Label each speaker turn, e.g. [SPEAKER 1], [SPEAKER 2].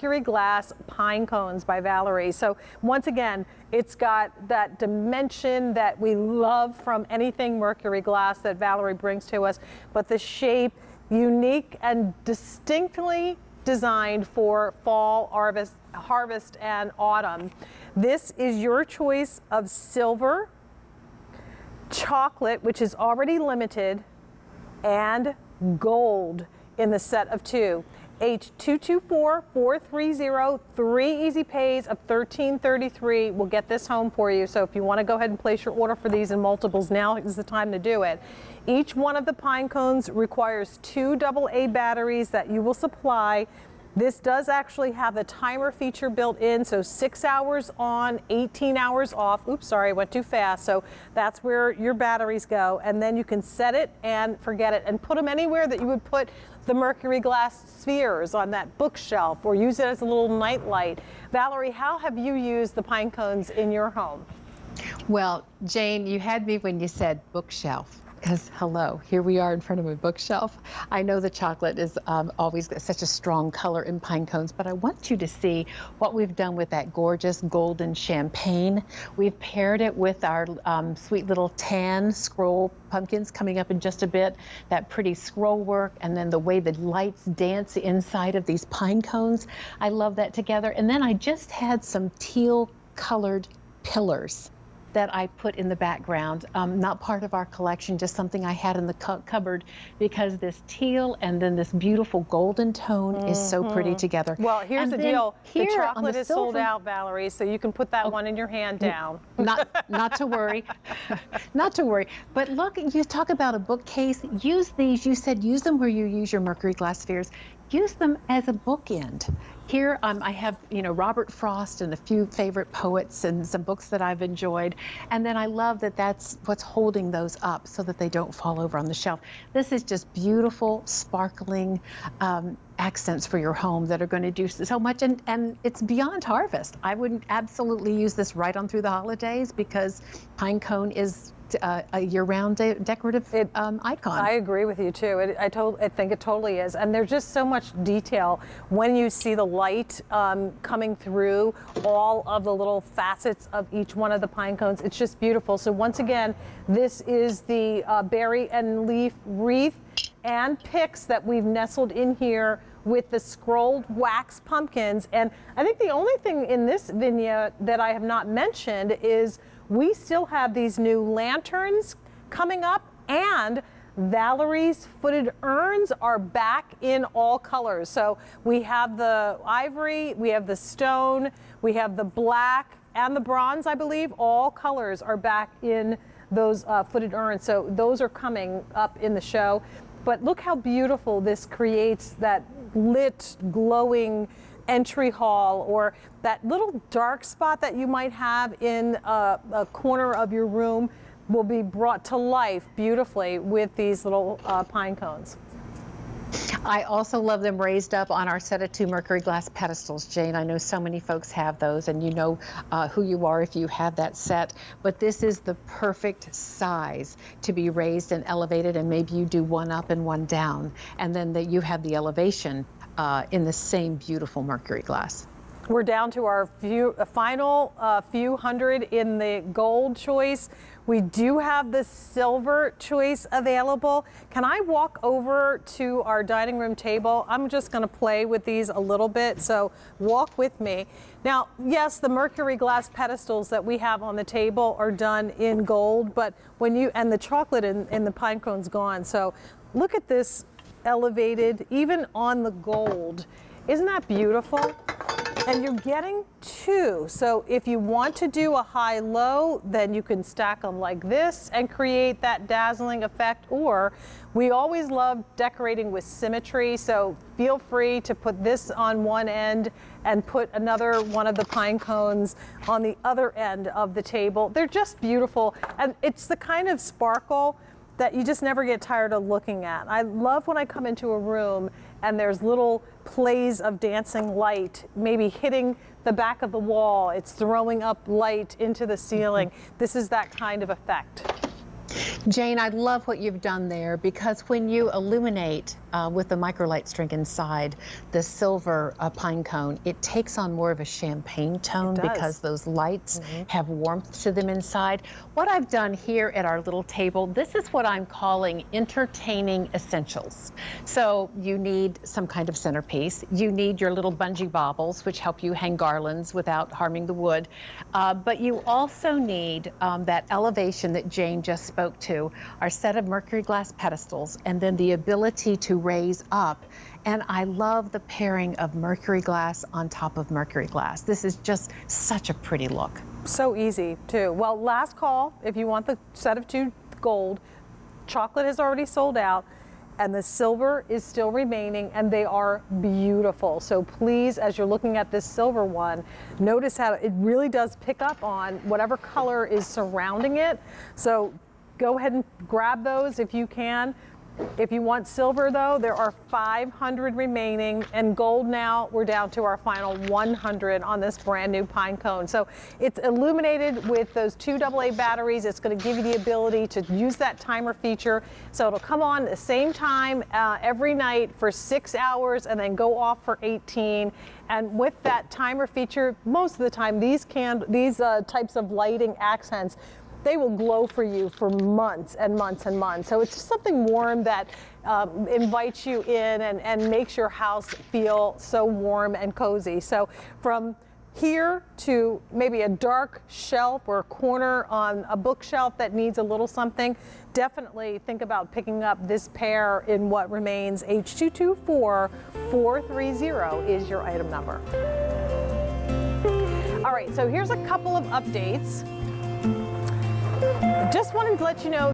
[SPEAKER 1] Mercury Glass Pinecones by Valerie. So once again, it's got that dimension that we love from anything Mercury Glass that Valerie brings to us, but the shape, unique and distinctly designed for fall, harvest and autumn. This is your choice of silver, chocolate, which is already limited, and gold in the set of two. H224430, 3 easy pays of $13.33 will get this home for you. So if you want to go ahead and place your order for these in multiples, now is the time to do it. Each one of the pine cones requires 2 AA batteries that you will supply. This does actually have the timer feature built in, so 6 hours on, 18 hours off. Oops, sorry, I went too fast. So that's where your batteries go. And then you can set it and forget it and put them anywhere that you would put the Mercury Glass spheres, on that bookshelf, or use it as a little night light. Valerie, how have you used the pine cones in your home?
[SPEAKER 2] Well, Jane, you had me when you said bookshelf. Because, hello, here we are in front of a bookshelf. I know the chocolate is always such a strong color in pine cones, but I want you to see what we've done with that gorgeous golden champagne. We've paired it with our sweet little tan scroll pumpkins coming up in just a bit, that pretty scroll work, and then the way the lights dance inside of these pine cones. I love that together. And then I just had some teal colored pillars that I put in the background, not part of our collection, just something I had in the cupboard, because this teal and then this beautiful golden tone is so pretty together.
[SPEAKER 1] Well, here's
[SPEAKER 2] and
[SPEAKER 1] the deal. The chocolate is sold
[SPEAKER 2] silver,
[SPEAKER 1] out, Valerie, so you can put that one in your hand down.
[SPEAKER 2] Not to worry. Not to worry. But look, you talk about a bookcase. Use these. You said use them where you use your Mercury Glass spheres. Use them as a bookend. Here I have, Robert Frost and a few favorite poets and some books that I've enjoyed. And then I love that that's what's holding those up so that they don't fall over on the shelf. This is just beautiful, sparkling accents for your home that are going to do so much. And it's beyond harvest. I would absolutely use this right on through the holidays, because pine cone is a year-round decorative icon.
[SPEAKER 1] I agree with you too. I think it totally is. And there's just so much detail when you see the light coming through all of the little facets of each one of the pine cones. It's just beautiful. So once again, this is the berry and leaf wreath and picks that we've nestled in here with the scrolled wax pumpkins. And I think the only thing in this vignette that I have not mentioned is we still have these new lanterns coming up, and Valerie's footed urns are back in all colors. So we have the ivory, we have the stone, we have the black and the bronze, I believe. All colors are back in those footed urns. So those are coming up in the show. But look how beautiful this creates, that lit, glowing entry hall, or that little dark spot that you might have in a corner of your room will be brought to life beautifully with these little pine cones.
[SPEAKER 2] I also love them raised up on our set of 2 Mercury Glass pedestals, Jane. I know so many folks have those, and you know who you are if you have that set. But this is the perfect size to be raised and elevated, and maybe you do one up and one down, and then you have the elevation in the same beautiful Mercury Glass.
[SPEAKER 1] We're down to our final few hundred in the gold choice. We do have the silver choice available. Can I walk over to our dining room table? I'm just going to play with these a little bit, so walk with me. Now, yes, the Mercury Glass pedestals that we have on the table are done in gold, but and the chocolate in the pine cone's gone. So look at this elevated, even on the gold. Isn't that beautiful? And you're getting 2. So if you want to do a high-low, then you can stack them like this and create that dazzling effect. Or we always love decorating with symmetry, so feel free to put this on one end and put another one of the pine cones on the other end of the table. They're just beautiful, and it's the kind of sparkle that you just never get tired of looking at. I love when I come into a room and there's little plays of dancing light, maybe hitting the back of the wall. It's throwing up light into the ceiling. This is that kind of effect.
[SPEAKER 2] Jane, I love what you've done there, because when you illuminate with the microlight string inside, the silver pine cone, it takes on more of a champagne tone because those lights have warmth to them inside. What I've done here at our little table, this is what I'm calling entertaining essentials. So you need some kind of centerpiece. You need your little bungee bobbles, which help you hang garlands without harming the wood. But you also need that elevation that Jane just spoke to, our set of mercury glass pedestals, and then the ability to raise up. And I love the pairing of mercury glass on top of mercury glass. This is just such a pretty look.
[SPEAKER 1] So easy too. Well, last call if you want the set of 2 gold. Chocolate has already sold out, and the silver is still remaining, and they are beautiful. So please, as you're looking at this silver one, notice how it really does pick up on whatever color is surrounding it. So go ahead and grab those if you can. If you want silver though, there are 500 remaining, and gold now we're down to our final 100 on this brand new pine cone. So it's illuminated with those 2 AA batteries. It's going to give you the ability to use that timer feature. So it'll come on at the same time every night for 6 hours and then go off for 18. And with that timer feature, most of the time these types of lighting accents, they will glow for you for months and months and months. So it's just something warm that invites you in and makes your house feel so warm and cozy. So from here to maybe a dark shelf or a corner on a bookshelf that needs a little something, definitely think about picking up this pair in what remains. H224430 is your item number. All right, so here's a couple of updates. Just wanted to let you know